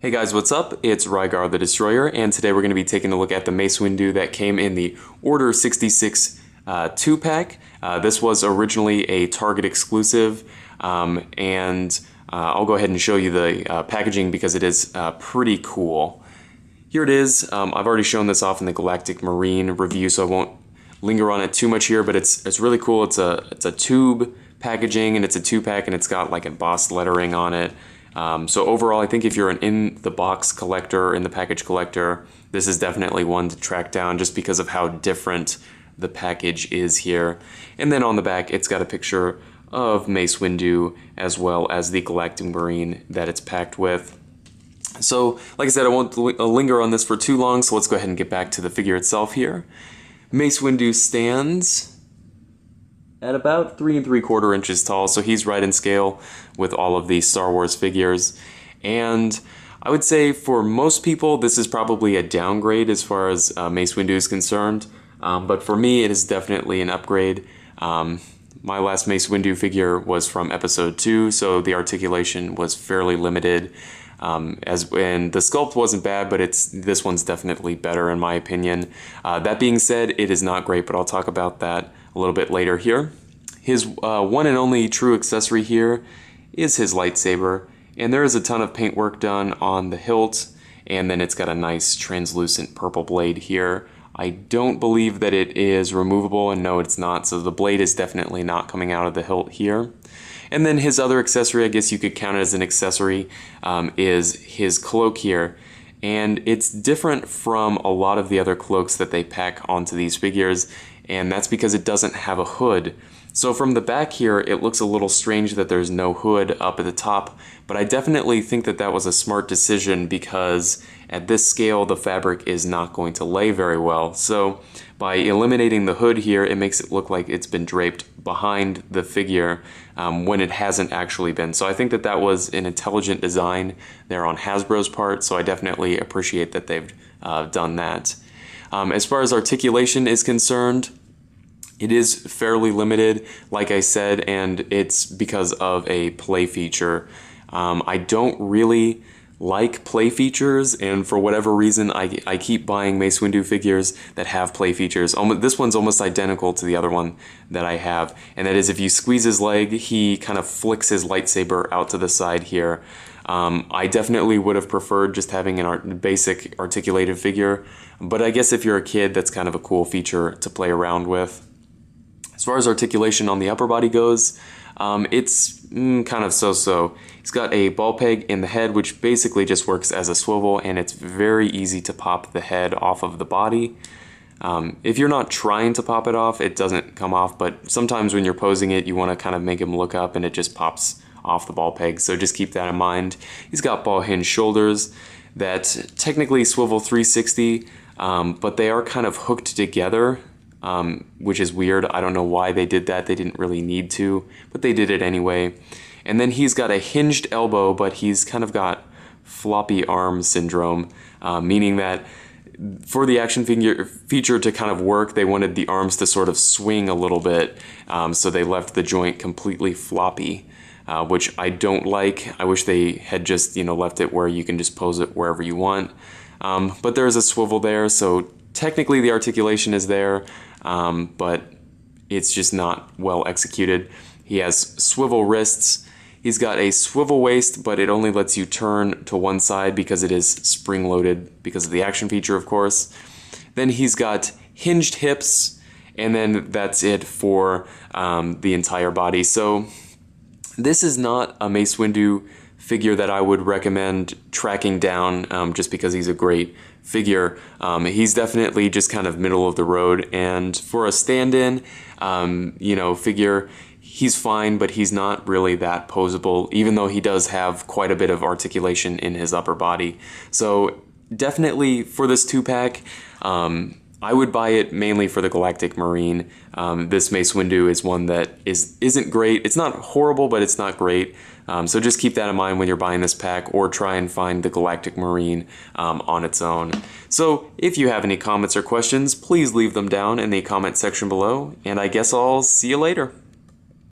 Hey guys, what's up? It's Rygar the Destroyer, and today we're going to be taking a look at the Mace Windu that came in the Order 66 2-pack. This was originally a Target exclusive, and I'll go ahead and show you the packaging because it is pretty cool. Here it is. I've already shown this off in the Galactic Marine review, so I won't linger on it too much here, but it's really cool. It's a tube packaging, and it's a 2-pack, and it's got like embossed lettering on it. So overall, I think if you're an in-the-box collector, in the package collector, this is definitely one to track down just because of how different the package is here. And then on the back, it's got a picture of Mace Windu as well as the Galactic Marine that it's packed with. So, like I said, I won't linger on this for too long, so let's go ahead and get back to the figure itself here. Mace Windu stands at about 3 3/4 inches tall, so he's right in scale with all of these Star Wars figures. And I would say for most people, this is probably a downgrade as far as Mace Windu is concerned. But for me, it is definitely an upgrade. My last Mace Windu figure was from Episode 2, so the articulation was fairly limited. And the sculpt wasn't bad, but this one's definitely better in my opinion. That being said, it is not great, but I'll talk about that a little bit later here. His one and only true accessory here is his lightsaber, and there is a ton of paintwork done on the hilt, and then it's got a nice translucent purple blade here. I don't believe that it is removable, and no, it's not, so the blade is definitely not coming out of the hilt here. And then his other accessory, I guess you could count it as an accessory, is his cloak here. And it's different from a lot of the other cloaks that they pack onto these figures, and that's because it doesn't have a hood. So from the back here, it looks a little strange that there's no hood up at the top, but I definitely think that that was a smart decision because at this scale, the fabric is not going to lay very well. So by eliminating the hood here, it makes it look like it's been draped behind the figure when it hasn't actually been. So I think that that was an intelligent design there on Hasbro's part, so I definitely appreciate that they've done that. As far as articulation is concerned, it is fairly limited, like I said, and it's because of a play feature. I don't really like play features, and for whatever reason, I keep buying Mace Windu figures that have play features. This one's almost identical to the other one that I have, and that is if you squeeze his leg, he kind of flicks his lightsaber out to the side here. I definitely would have preferred just having a basic articulated figure, but I guess if you're a kid, that's kind of a cool feature to play around with. As far as articulation on the upper body goes, it's kind of so-so. He's got a ball peg in the head, which basically just works as a swivel, and it's very easy to pop the head off of the body. If you're not trying to pop it off, it doesn't come off, but sometimes when you're posing it, you want to kind of make him look up, and it just pops off the ball peg, so just keep that in mind. He's got ball hinge shoulders that technically swivel 360, but they are kind of hooked together. Which is weird. I don't know why they did that. They didn't really need to, but they did it anyway. And then he's got a hinged elbow, but he's kind of got floppy arm syndrome, meaning that for the action figure feature to kind of work, they wanted the arms to sort of swing a little bit, so they left the joint completely floppy, which I don't like. I wish they had just, left it where you can just pose it wherever you want. But there's a swivel there, so technically the articulation is there, but it's just not well executed. He has swivel wrists. He's got a swivel waist, but it only lets you turn to one side because it is spring-loaded because of the action feature, of course. Then he's got hinged hips, and then that's it for the entire body. So this is not a Mace Windu figure that I would recommend tracking down just because he's a great figure. He's definitely just kind of middle of the road, and for a stand-in, figure, he's fine, but he's not really that posable, even though he does have quite a bit of articulation in his upper body. So definitely for this 2-pack, I would buy it mainly for the Galactic Marine. This Mace Windu is one that isn't great. It's not horrible, but it's not great. So just keep that in mind when you're buying this pack, or try and find the Galactic Marine on its own. So if you have any comments or questions, please leave them down in the comment section below, and I guess I'll see you later.